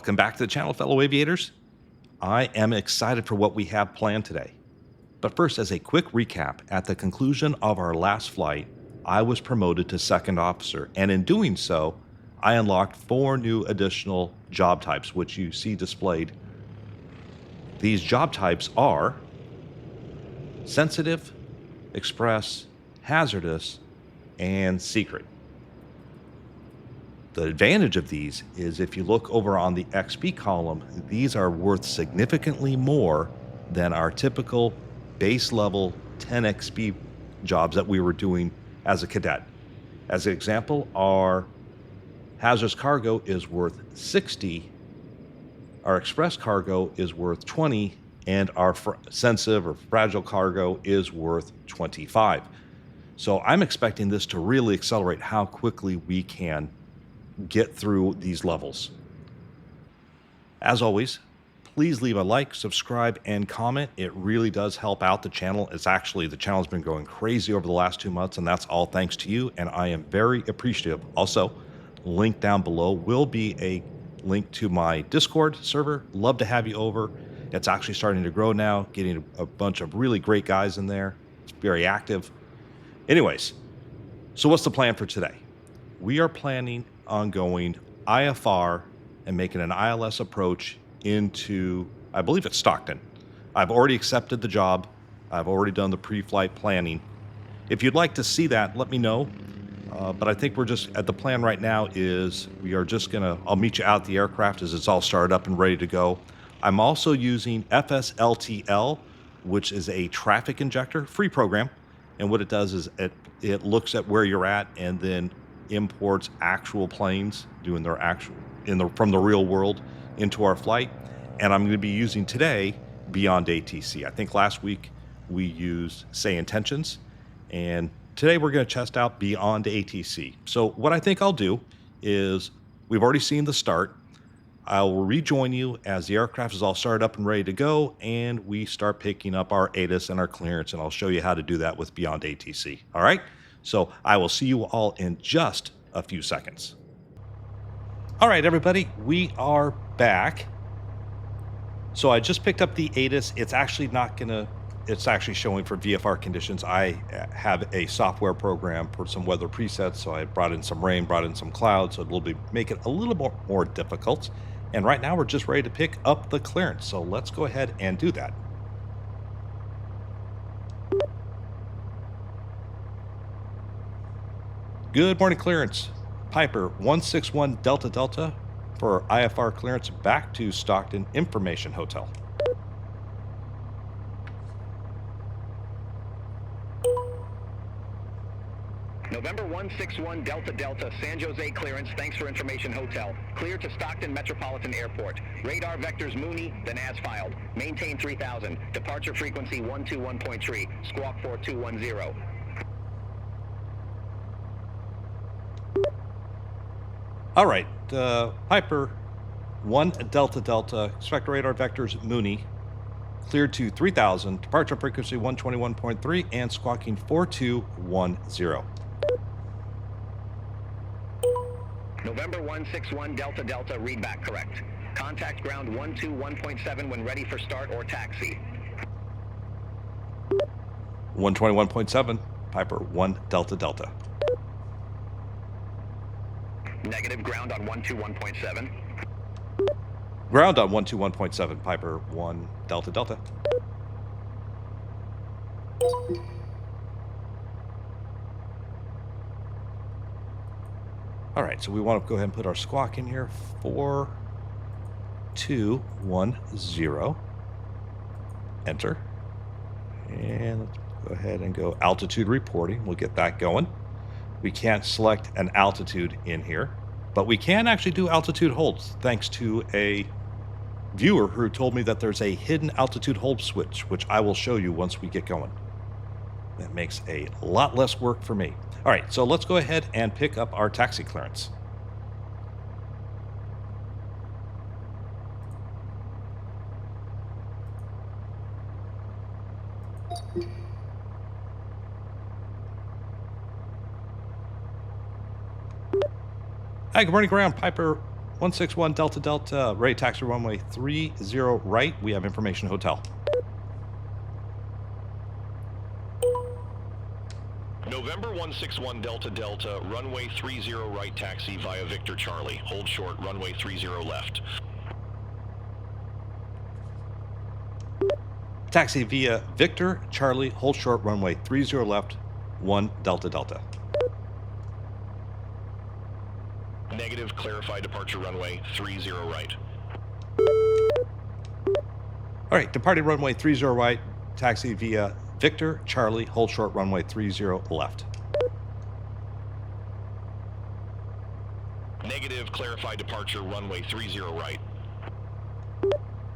Welcome back to the channel, fellow aviators. I am excited for what we have planned today. But first, as a quick recap, at the conclusion of our last flight, I was promoted to second officer, and in doing so, I unlocked 4 new additional job types, which you see displayed. These job types are sensitive, express, hazardous, and secret. The advantage of these is if you look over on the XP column, these are worth significantly more than our typical base level 10 XP jobs that we were doing as a cadet. As an example, our hazardous cargo is worth 60, our express cargo is worth 20, and our sensitive or fragile cargo is worth 25. So I'm expecting this to really accelerate how quickly we can get through these levels. As always, please leave a like, subscribe, and comment. It really does help out the channel. The channel's been going crazy over the last 2 months, and that's all thanks to you, and I am very appreciative. Also, link down below will be a link to my Discord server. Love to have you over. It's actually starting to grow now, getting a bunch of really great guys in there. It's very active. Anyways, so what's the plan for today? We are planning on going IFR and making an ILS approach into, I believe it's Stockton. I've already accepted the job. I've already done the pre-flight planning. If you'd like to see that, let me know. But I think we're just at the plan right now is we are just I'll meet you out at the aircraft as it's all started up and ready to go. I'm also using FSLTL, which is a traffic injector, free program. And what it does is it looks at where you're at and then imports actual planes doing their from the real world into our flight. And I'm going to be using today Beyond ATC. I think last week we used Say Intentions, and today we're going to test out Beyond ATC. So what I think I'll do is, we've already seen the start. I will rejoin you as the aircraft is all started up and ready to go, and we start picking up our ATIS and our clearance, and I'll show you how to do that with Beyond ATC. All right? So I will see you all in just a few seconds. All right, everybody, we are back. So I just picked up the ATIS. It's actually it's actually showing for VFR conditions. I have a software program for some weather presets, so I brought in some rain, brought in some clouds, so it'll make it a little more difficult. And right now we're just ready to pick up the clearance. So let's go ahead and do that. Good morning, clearance. Piper 161 Delta Delta for IFR clearance back to Stockton Information Hotel. November 161 Delta Delta, San Jose clearance, thanks for Information Hotel. Clear to Stockton Metropolitan Airport. Radar vectors Mooney, then as filed. Maintain 3000. Departure frequency 121.3. Squawk 4210. All right, Piper 1 Delta Delta, expect radar vectors Mooney, cleared to 3000, departure frequency 121.3, and squawking 4210. November 161 Delta Delta, readback correct. Contact ground 121.7 when ready for start or taxi. 121.7, Piper 1 Delta Delta. Negative, ground on 121.7. Ground on 121.7, Piper 1 Delta Delta. All right, so we want to go ahead and put our squawk in here, 4210. Enter. And let's go ahead and go altitude reporting. We'll get that going. We can't select an altitude in here, but we can actually do altitude holds thanks to a viewer who told me that there's a hidden altitude hold switch, which I will show you once we get going. That makes a lot less work for me. All right, so let's go ahead and pick up our taxi clearance. Hi, good morning, ground. Piper 161 Delta Delta, ready taxi runway 30 right. We have information hotel. November 161 Delta Delta, runway 30 right taxi via Victor Charlie. Hold short, runway 30 left. Taxi via Victor Charlie, hold short, runway 30 left, 1 Delta Delta. Negative, clarify departure runway 30 right. All right, departing runway 30 right, taxi via Victor Charlie, hold short, runway 30 left. Negative, clarify departure runway 30 right.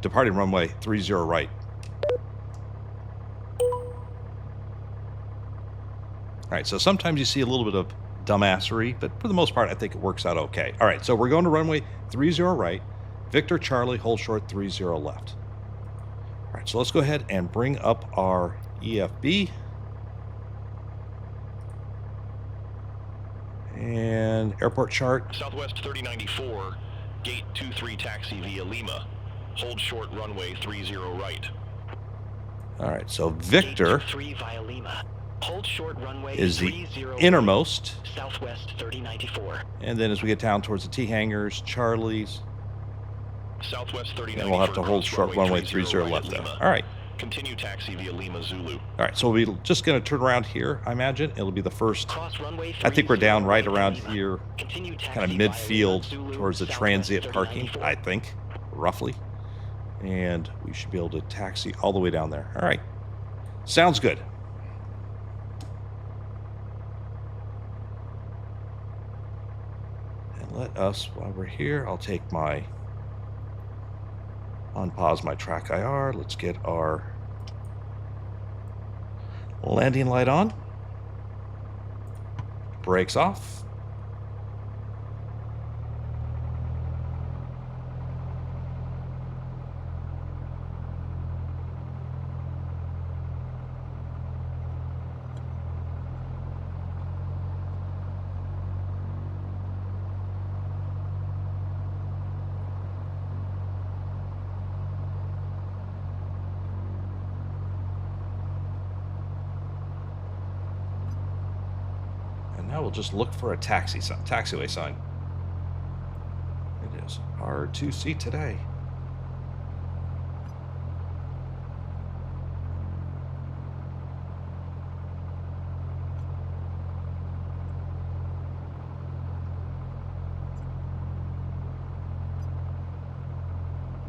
Departing runway 30 right. All right, so sometimes you see a little bit of dumbassery, but for the most part, I think it works out okay. All right, so we're going to runway 30 right, Victor Charlie, hold short, 30 left. All right, so let's go ahead and bring up our EFB. And airport chart. Southwest 3094, gate 23 taxi via Lima. Hold short runway 30 right. All right, so Victor Gate 3 via Lima. Hold short runway is the 30 innermost. Southwest 3094. And then as we get down towards the T hangars, Charlie's, Southwest 3094. and we'll have to hold short runway 30 right left at there. Lima. All right. Continue taxi via Lima Zulu. All right, so we're just going to turn around here, I imagine. It'll be the first. Cross runway I think we're down right 30 around Lima. here, Continue taxi kind of via midfield Zulu, towards the Southwest transient parking, 3094. I think, roughly. And we should be able to taxi all the way down there. All right. Sounds good. And let us, while we're here, I'll take my, unpause my track IR. Let's get our landing light on. Brakes off. Now we'll just look for a taxiway sign. It is R2C today.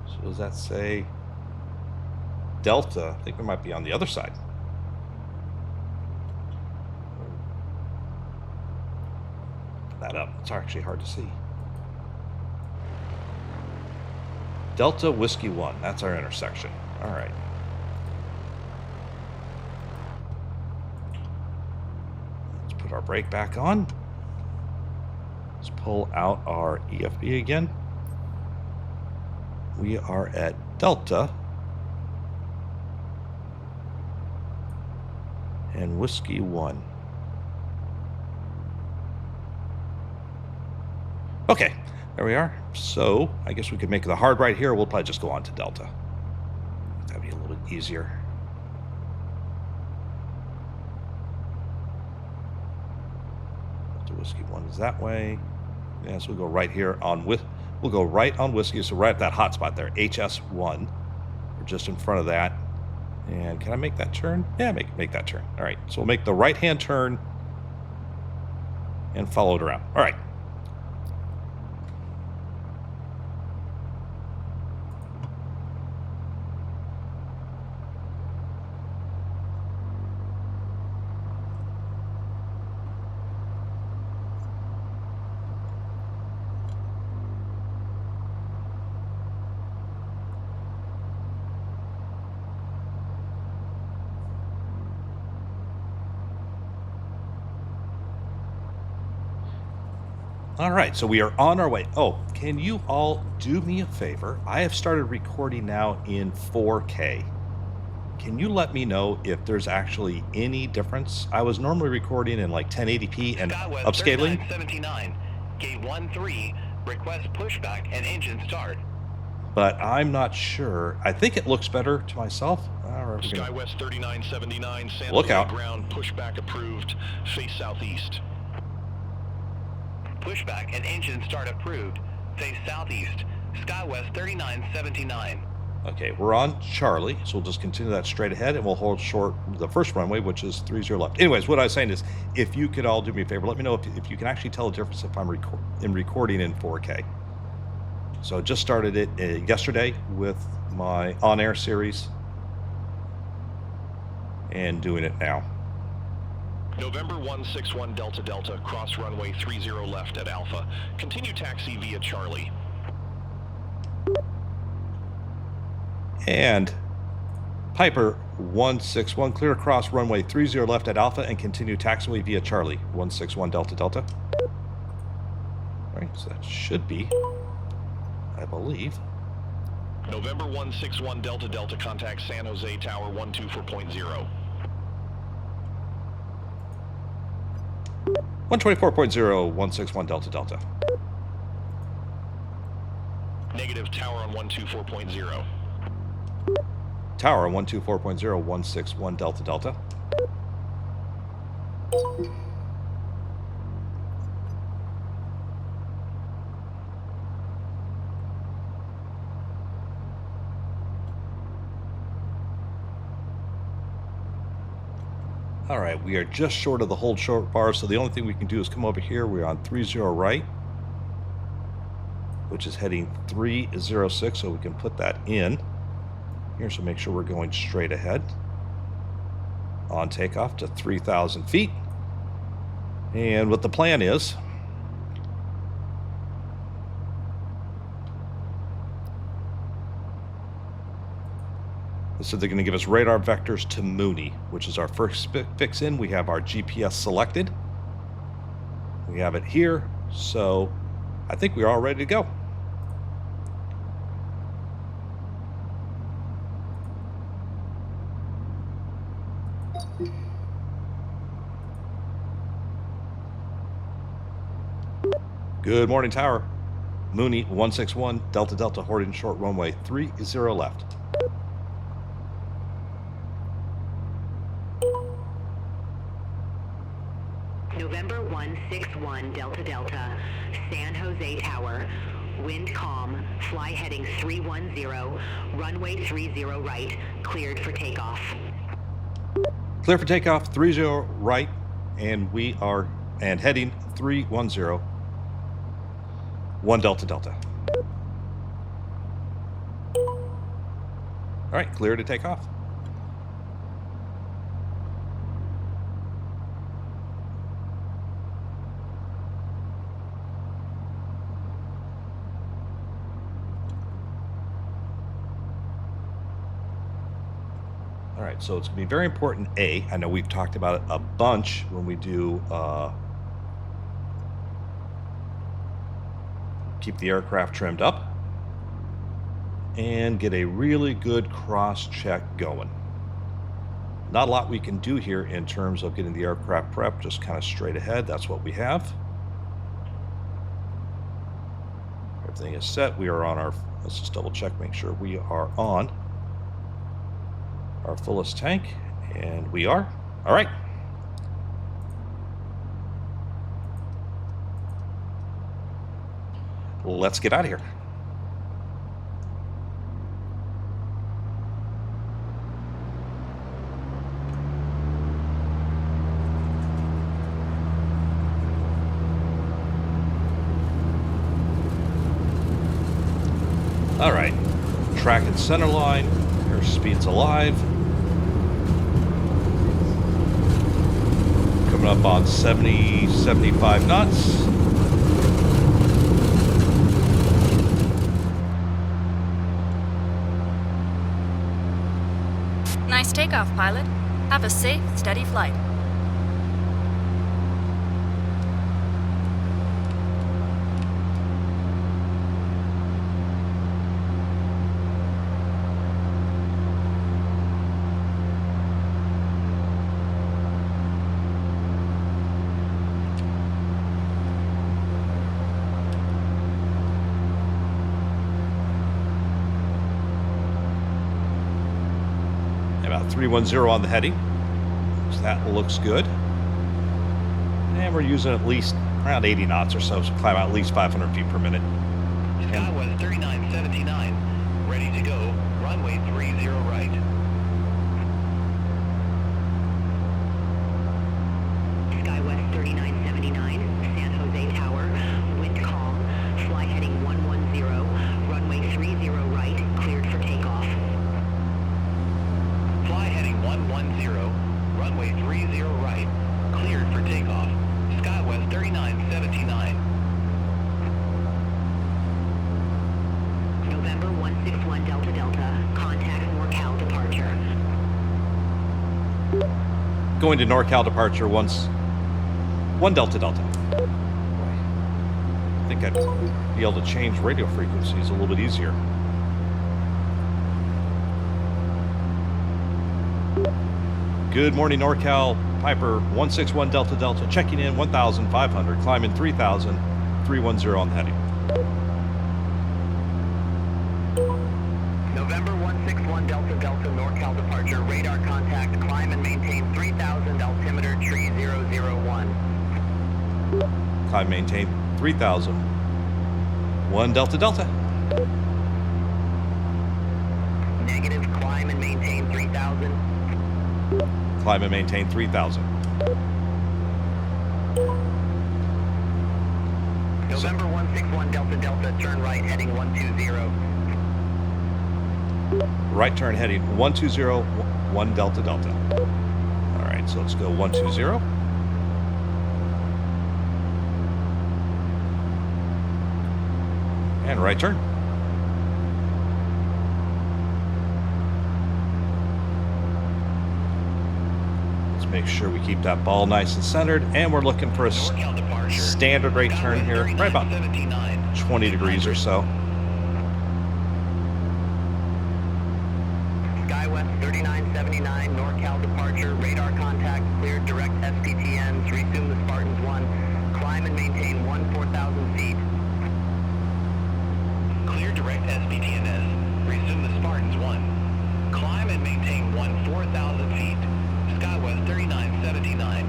So does that say Delta? I think we might be on the other side. That up. It's actually hard to see. Delta Whiskey 1. That's our intersection. All right. Let's put our brake back on. Let's pull out our EFB again. We are at Delta and Whiskey 1. Okay, there we are. So I guess we could make the hard right here. We'll probably just go on to Delta. That'd be a little bit easier. Delta Whiskey 1 is that way. Yeah, so we'll go right here on we'll go right on Whiskey. So right at that hot spot there, HS1. We're just in front of that. And can I make that turn? Yeah, make that turn. All right, so we'll make the right-hand turn and follow it around. All right. All right, so we are on our way. Oh, can you all do me a favor? I have started recording now in 4K. Can you let me know if there's actually any difference? I was normally recording in like 1080p and Skywest upscaling. 3979, gate 13, Request pushback and engine start. But I'm not sure. I think it looks better to myself. SkyWest 3979, San Look Jose out. ground, pushback approved, face southeast. Pushback and engine start approved. Face southeast. SkyWest 3979. Okay, we're on Charlie, so we'll just continue that straight ahead, and we'll hold short the first runway, which is 30 left. Anyways, what I was saying is, if you could all do me a favor, let me know if you can actually tell the difference if I'm recording in 4K. So I just started it yesterday with my on-air series, and doing it now. November 161 Delta Delta, cross runway 30 left at Alpha. Continue taxi via Charlie. And Piper 161, clear across runway 30 left at Alpha and continue taxiway via Charlie 161 Delta Delta. All right, so that should be, I believe. November 161 Delta Delta, contact San Jose Tower 124.0. 124.0, 161 Delta Delta. Negative, tower on 124.0. Tower 124.0, 161 Delta Delta. All right, we are just short of the hold short bar, so the only thing we can do is come over here. We're on 30 right, which is heading 306, so we can put that in here, so make sure we're going straight ahead on takeoff to 3,000 feet. And what the plan is, so they're going to give us radar vectors to Mooney, which is our first fix in. We have our GPS selected. We have it here, so I think we're all ready to go. Good morning, Tower. Mooney 161 Delta Delta, holding short runway 30 left. November 161 Delta Delta, San Jose Tower, wind calm, fly heading 310, runway 30 right, cleared for takeoff. Clear for takeoff, 30 right, and we are heading 310, 1 Delta Delta. All right, clear to take off. All right, so it's going to be very important, A, I know we've talked about it a bunch when we do keep the aircraft trimmed up and get a really good cross-check going. Not a lot we can do here in terms of getting the aircraft prepped, just kind of straight ahead. That's what we have. Everything is set. We are on our, let's just double check, make sure we are on our fullest tank, and we are. All right. Let's get out of here. All right, track and center line, airspeed's alive. Coming up on 70, 75 knots. Nice takeoff, pilot. Have a safe, steady flight. About 310 on the heading. So that looks good. And we're using at least around 80 knots or so, so climb out at least 500 feet per minute. Skywest 3979, ready to go, runway 30 right. Skywest 3979, San Jose Tower, wind calm, fly heading 110, runway 30 right, cleared for takeoff. Fly heading 110, runway 30 right, cleared for takeoff. Skywest 3979. November 161 Delta Delta, contact NorCal departure. Going to NorCal departure once. 1 Delta Delta. I think I'd be able to change radio frequencies a little bit easier. Good morning, NorCal. Piper 161 Delta Delta, checking in 1,500, climbing 3,000, 310 on the heading. November 161 Delta Delta, NorCal departure, radar contact, climb and maintain 3000, altimeter tree 001. Climb, maintain 3,000, 1 Delta Delta. Negative, climb and maintain 3000. Climb and maintain 3,000. November 161 Delta Delta, turn right, heading 120. Right turn heading 120, 1 Delta Delta. All right, so let's go 120. And right turn. Let's make sure we keep that ball nice and centered, and we're looking for a standard right turn here, right about 20 degrees or so. Skywest 3979, NorCal departure, radar contact, cleared direct SPTNs, resume the Spartans 1, climb and maintain 4,000 feet. Clear direct SPTNs, resume the Spartans 1, climb and maintain 4,000 feet. Skywest 3979.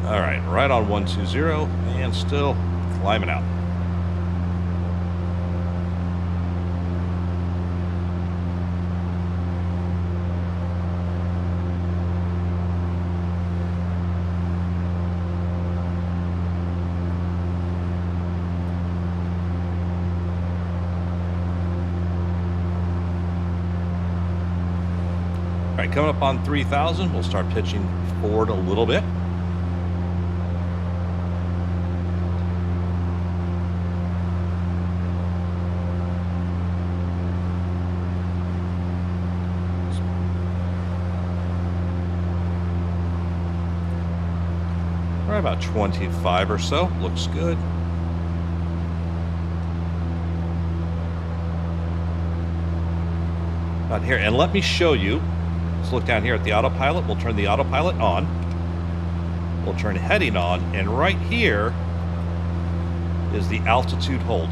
All right, right on 120, and still climbing out. All right, coming up on 3,000, we'll start pitching forward a little bit. Right about 25 or so, looks good. About here, and let me show you. Let's look down here at the autopilot. We'll turn the autopilot on. We'll turn heading on, and right here is the altitude hold.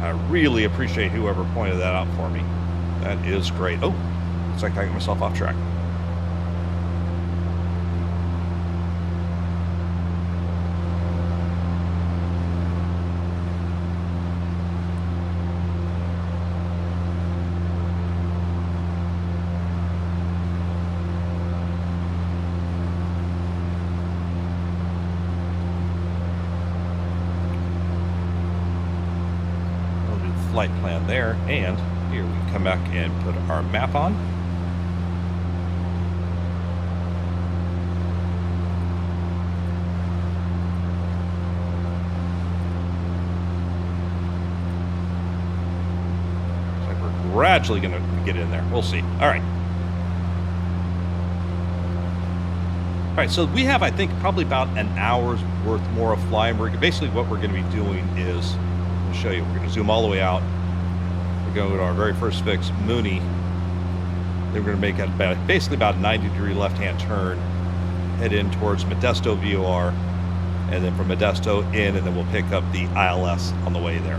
I really appreciate whoever pointed that out for me. That is great. Oh, looks like I got myself off track. Flight plan there, and here we come back and put our map on. Looks like we're gradually going to get in there. We'll see. All right. All right, so we have, I think, probably about an hour's worth more of flying. Basically what we're going to be doing is, I'll show you, we're going to zoom all the way out. We're going to our very first fix, Mooney. Then we're going to make basically about a 90-degree left-hand turn, head in towards Modesto VOR, and then from Modesto in, and then we'll pick up the ILS on the way there.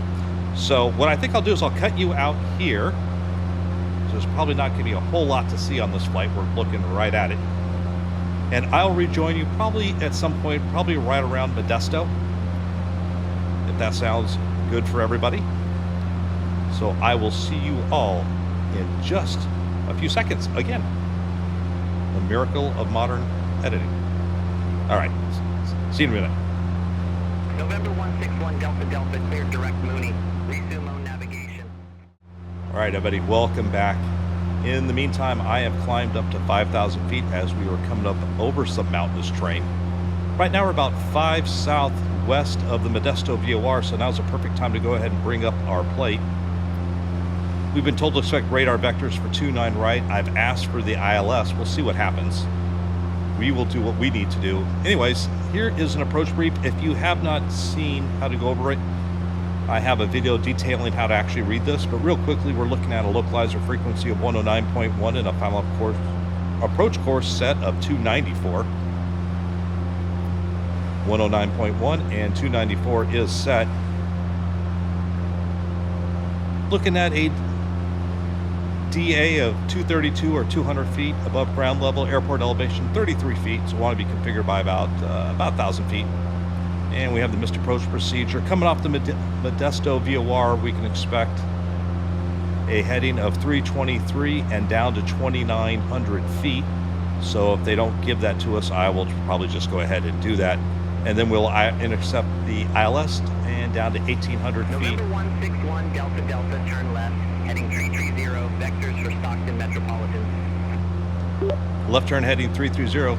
So what I think I'll do is I'll cut you out here. So there's probably not going to be a whole lot to see on this flight. We're looking right at it. And I'll rejoin you probably at some point, probably right around Modesto, if that sounds good for everybody. So I will see you all in just a few seconds. Again, the miracle of modern editing. All right, see you in a minute. November 161 Delta Delta, cleared direct Mooney. Resume own navigation. All right, everybody, welcome back. In the meantime, I have climbed up to 5,000 feet as we were coming up over some mountainous terrain. Right now we're about 5 southwest of the Modesto VOR, so now's a perfect time to go ahead and bring up our plate. We've been told to expect radar vectors for 29 right. I've asked for the ILS. We'll see what happens. We will do what we need to do. Anyways, here is an approach brief. If you have not seen how to go over it, I have a video detailing how to actually read this, but real quickly, we're looking at a localizer frequency of 109.1 and a final approach course set of 294. 109.1 and 294 is set. Looking at a DA of 232 or 200 feet above ground level, airport elevation 33 feet, so want to be configured by about 1,000 feet. And we have the missed approach procedure. Coming off the Modesto VOR, we can expect a heading of 323 and down to 2,900 feet. So if they don't give that to us, I will probably just go ahead and do that. And then we'll intercept the ILS and down to 1,800 feet. November 161 Delta Delta, turn left, heading 330, vectors for Stockton Metropolitan. Left turn heading 330,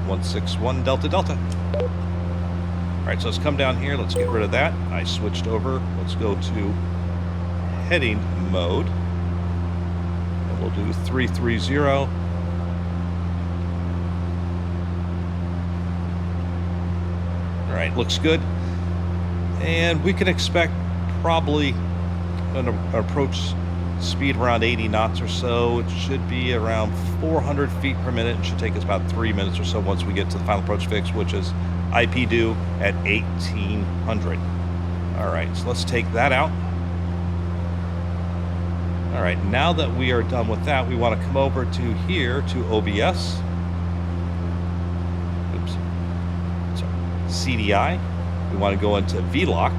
161 Delta Delta. All right, so let's come down here. Let's get rid of that. I switched over. Let's go to heading mode. And we'll do 330. All right, looks good. And we can expect probably an approach speed around 80 knots or so. It should be around 400 feet per minute. It should take us about 3 minutes or so once we get to the final approach fix, which is IP due at 1,800. All right, so let's take that out. All right, now that we are done with that, we want to come over to here to OBS. Oops. Sorry. CDI. We want to go into VLOC.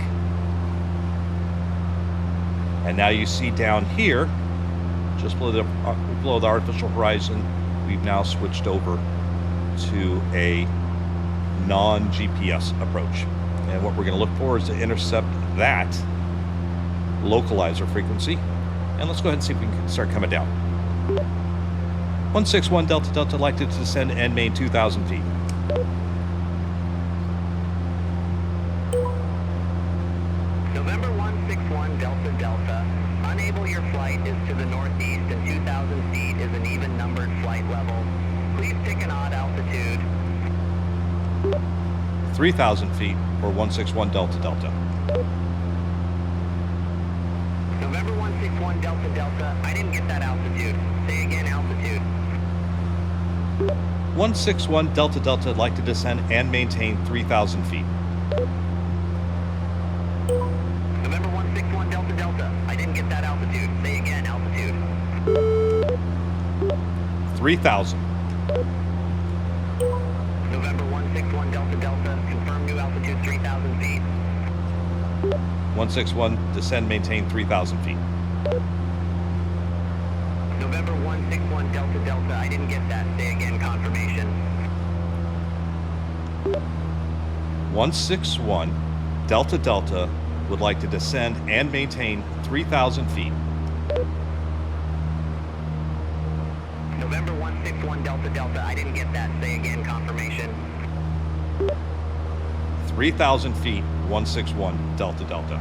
And now you see down here, just below the artificial horizon, we've now switched over to a non-GPS approach. And what we're going to look for is to intercept that localizer frequency. And let's go ahead and see if we can start coming down. 161 Delta Delta, like to descend and main 2,000 feet. November 161 Delta Delta, unable your flight is to the northeast and 2,000 feet is an even numbered flight level. Please pick an odd altitude. 3,000 feet for 161 Delta Delta. November 161 Delta Delta, I didn't get that altitude. Say again, altitude. 161 Delta Delta, like to descend and maintain 3,000 feet. November 161 Delta Delta, I didn't get that altitude. Say again, altitude. 3,000. November 161 Delta Delta, confirm new altitude 3,000 feet. 161, descend, maintain 3,000 feet. November 161 Delta Delta, I didn't get that. Say again, confirmation. 161 Delta Delta would like to descend and maintain 3,000 feet. November 161 Delta Delta, I didn't get that. Say again, confirmation. 3,000 feet, 161 Delta Delta.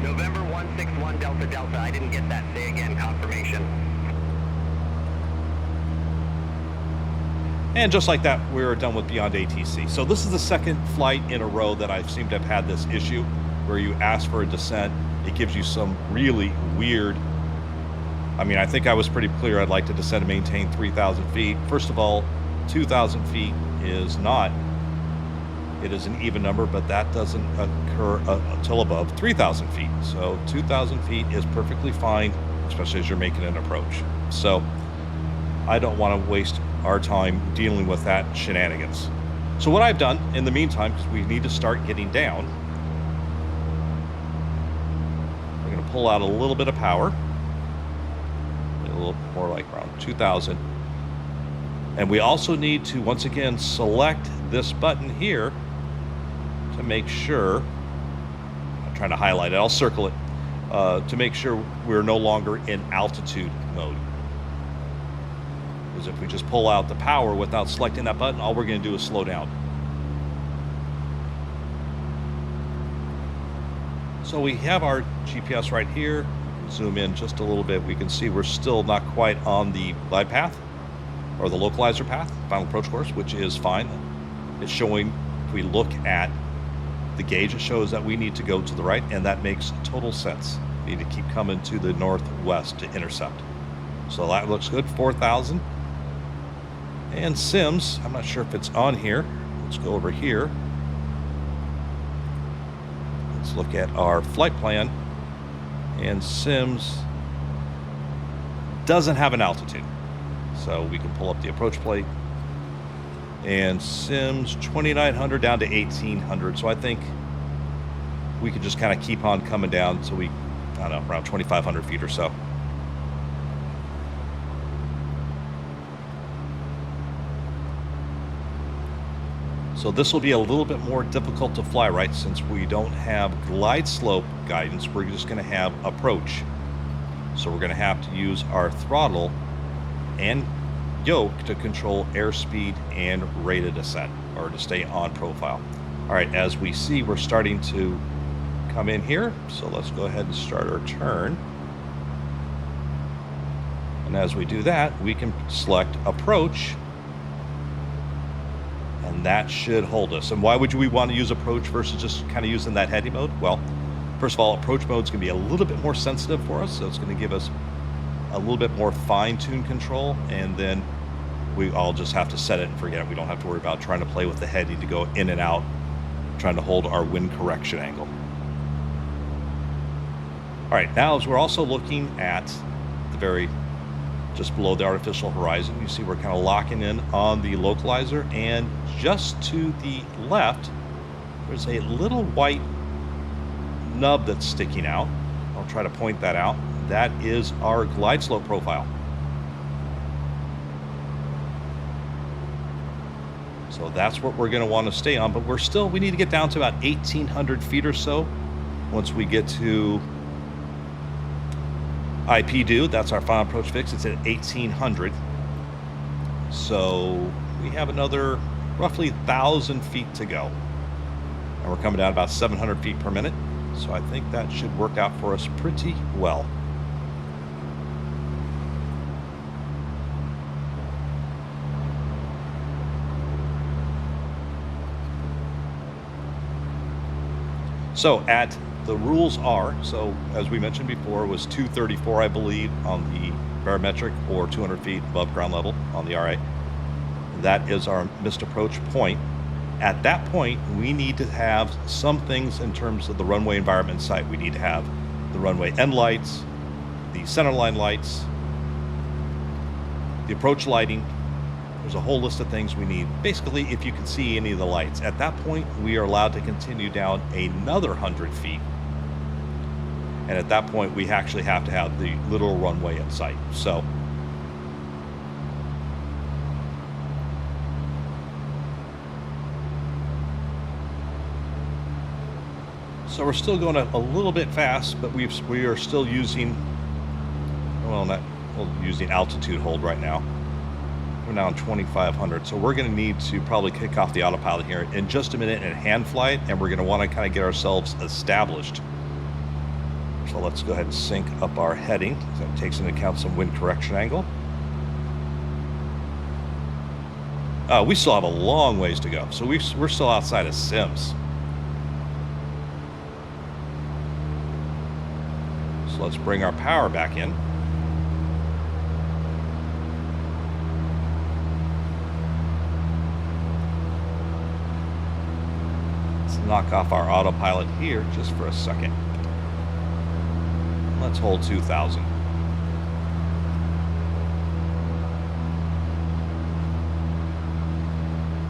November 161 Delta Delta, I didn't get that. Say again, confirmation. And just like that, we're done with Beyond ATC. So this is the second flight in a row that I seem to have had this issue where you ask for a descent. It gives you some really weird, I mean, I think I was pretty clear I'd like to descend and maintain 3,000 feet. First of all, 2,000 feet is not, it is an even number, but that doesn't occur until above 3,000 feet. So 2,000 feet is perfectly fine, especially as you're making an approach. So I don't want to waste our time dealing with that shenanigans. So what I've done in the meantime, because we need to start getting down, we're going to pull out a little bit of power, a little more like around 2,000. And we also need to, once again, select this button here to make sure, I'm trying to highlight it, I'll circle it, to make sure we're no longer in altitude mode. Because if we just pull out the power without selecting that button, all we're going to do is slow down. So we have our GPS right here. Zoom in just a little bit. We can see we're still not quite on the glide path or the localizer path, final approach course, which is fine. It's showing, if we look at the gauge, it shows that we need to go to the right, and that makes total sense. We need to keep coming to the northwest to intercept. So that looks good, 4,000. And Sims, I'm not sure if it's on here. Let's go over here. Let's look at our flight plan. And Sims doesn't have an altitude. So we can pull up the approach plate. And Sims 2,900 down to 1,800. So I think we could just kind of keep on coming down until we, I don't know, around 2,500 feet or so. So this will be a little bit more difficult to fly, right? Since we don't have glide slope guidance, we're just going to have approach. So we're going to have to use our throttle and yoke to control airspeed and rate of descent, or to stay on profile. All right, as we see, we're starting to come in here. So let's go ahead and start our turn. And as we do that, we can select approach. And that should hold us. And why would we want to use approach versus just kind of using that heading mode? Well, first of all, approach mode is going to be a little bit more sensitive for us. So it's going to give us a little bit more fine-tuned control. And then we all just have to set it and forget it. We don't have to worry about trying to play with the heading to go in and out, trying to hold our wind correction angle. All right, now as we're also looking at the very just below the artificial horizon, you see we're kind of locking in on the localizer, and just to the left there's a little white nub that's sticking out. I'll try to point that out. That is our glide slope profile. So that's what we're going to want to stay on, but we need to get down to about 1,800 feet or so. Once we get to IP due, that's our final approach fix. It's at 1,800. So we have another roughly 1,000 feet to go. And we're coming down about 700 feet per minute. So I think that should work out for us pretty well. So at the rules are, so as we mentioned before, was 234, I believe, on the barometric, or 200 feet above ground level on the RA. That is our missed approach point. At that point, we need to have some things in terms of the runway environment site. We need to have the runway end lights, the centerline lights, the approach lighting. There's a whole list of things we need. Basically, if you can see any of the lights, at that point, we are allowed to continue down another 100 feet. And at that point, we actually have to have the literal runway in sight. So we're still going a little bit fast, but we are still using, using altitude hold right now. We're now on 2,500, so we're going to need to probably kick off the autopilot here in just a minute and hand fly it, and we're going to want to kind of get ourselves established. So let's go ahead and sync up our heading. That takes into account some wind correction angle. We still have a long ways to go. So we're still outside of Sims. So let's bring our power back in. Let's knock off our autopilot here just for a second. Let's hold 2,000.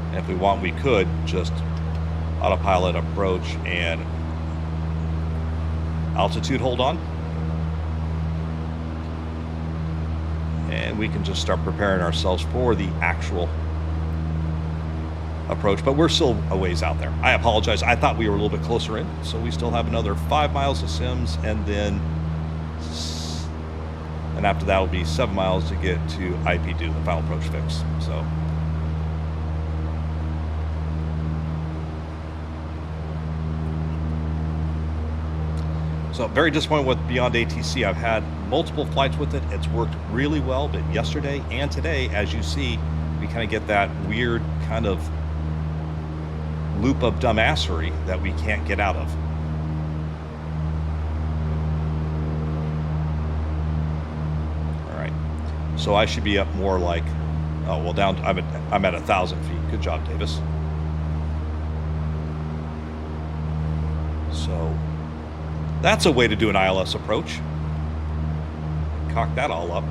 And if we want, we could just autopilot approach and altitude hold on. And we can just start preparing ourselves for the actual approach, but we're still a ways out there. I apologize. I thought we were a little bit closer in, so we still have another 5 miles of Sims, and then after that will be 7 miles to get to IP2, the final approach fix. So very disappointed with Beyond ATC. I've had multiple flights with it. It's worked really well, but yesterday and today, as you see, we kind of get that weird kind of loop of dumbassery that we can't get out of. All right, so I should be up more like, oh well, down. I'm at 1,000 feet. Good job, Davis. So that's a way to do an ILS approach. Cock that all up.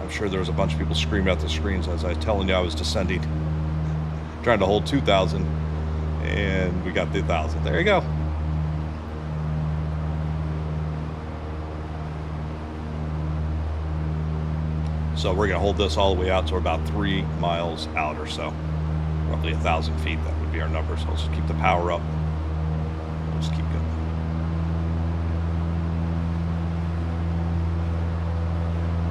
I'm sure there was a bunch of people screaming at the screens as I was telling you I was descending, trying to hold 2,000, and we got the 1,000. There you go. So we're going to hold this all the way out to about 3 miles out or so. Roughly 1,000 feet, that would be our number. So let's keep the power up. Let's keep going.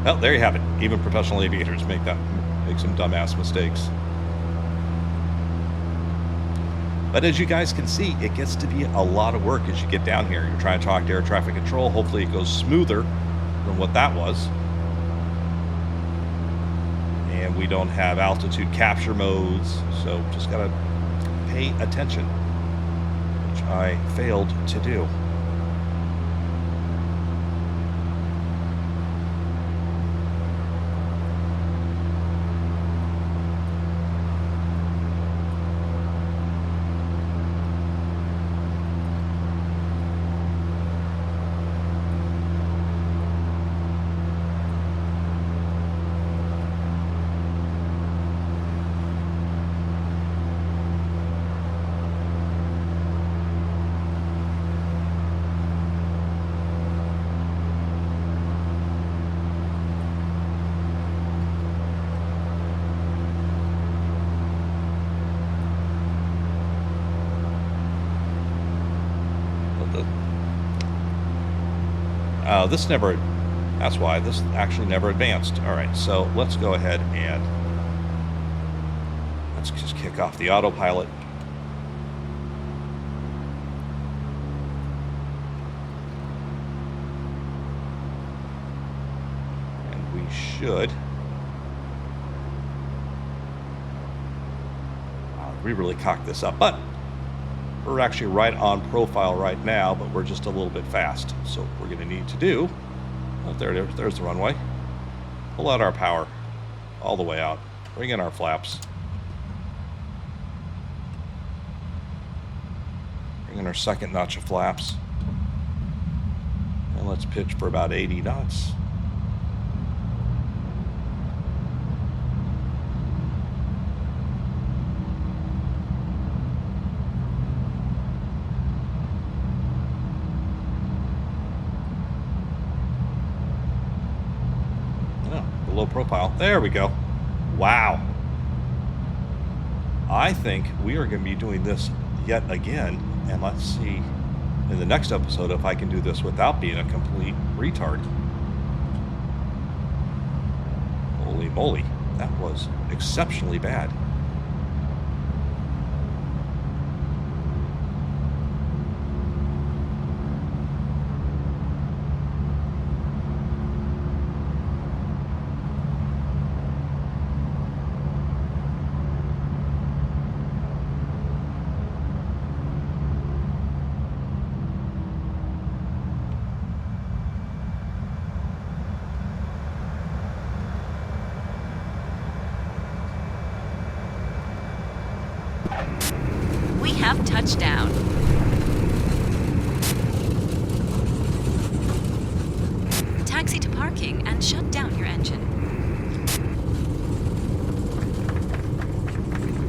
Well, there you have it. Even professional aviators make some dumbass mistakes. But as you guys can see, it gets to be a lot of work as you get down here. You're trying to talk to air traffic control. Hopefully it goes smoother than what that was. And we don't have altitude capture modes, so just gotta pay attention, which I failed to do. That's why this actually never advanced. All right, so let's go ahead and let's just kick off the autopilot. And we should. We really cocked this up, but we're actually right on profile right now, but we're just a little bit fast. So what we're going to need to do, oh, there's the runway. Pull out our power all the way out. Bring in our flaps. Bring in our second notch of flaps. And let's pitch for about 80 knots. Low profile. There we go. Wow. I think we are going to be doing this yet again, and let's see in the next episode if I can do this without being a complete retard. Holy moly, that was exceptionally bad. have touchdown. Taxi to parking and shut down your engine.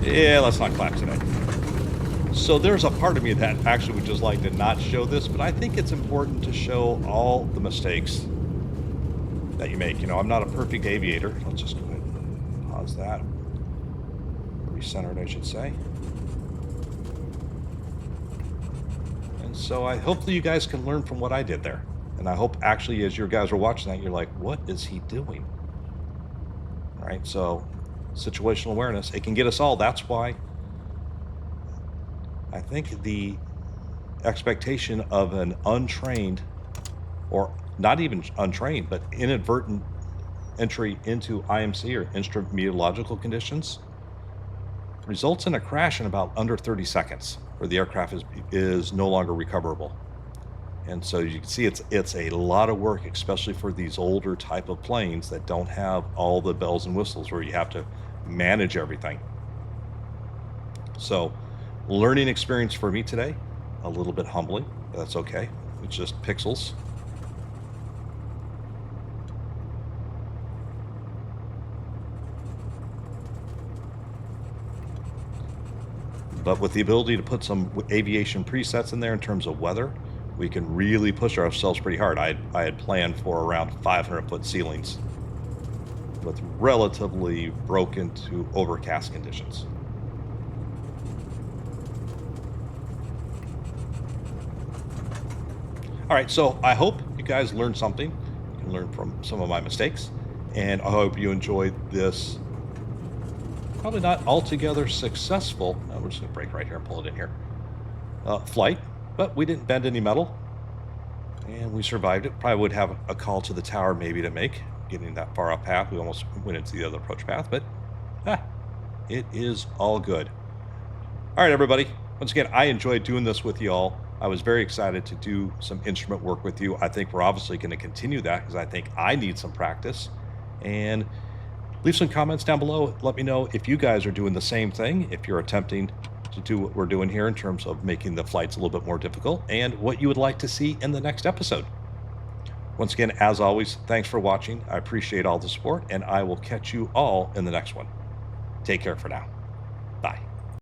Yeah, let's not clap today. So there's a part of me that actually would just like to not show this, but I think it's important to show all the mistakes that you make. You know, I'm not a perfect aviator. Let's just go ahead and pause that. Recenter it, I should say. And so I hope that you guys can learn from what I did there. And I hope actually as you guys are watching that, you're like, what is he doing? All right, so situational awareness, it can get us all. That's why I think the expectation of an untrained, or not even untrained, but inadvertent entry into IMC or instrument-meteorological conditions results in a crash in about under 30 seconds, where the aircraft is no longer recoverable. And so you can see it's a lot of work, especially for these older type of planes that don't have all the bells and whistles, where you have to manage everything. So learning experience for me today, a little bit humbling, but that's okay. It's just pixels. But with the ability to put some aviation presets in there in terms of weather, we can really push ourselves pretty hard. I had planned for around 500-foot ceilings with relatively broken to overcast conditions. All right, so I hope you guys learned something. You can learn from some of my mistakes, and I hope you enjoyed this probably not altogether successful. We're just gonna break right here and pull it in here. Flight, but we didn't bend any metal, and we survived it. Probably would have a call to the tower maybe to make, getting that far up path. We almost went into the other approach path, but it is all good. All right, everybody. Once again, I enjoyed doing this with you all. I was very excited to do some instrument work with you. I think we're obviously going to continue that because I think I need some practice. And leave some comments down below. Let me know if you guys are doing the same thing, if you're attempting to do what we're doing here in terms of making the flights a little bit more difficult, and what you would like to see in the next episode. Once again, as always, thanks for watching. I appreciate all the support, and I will catch you all in the next one. Take care for now.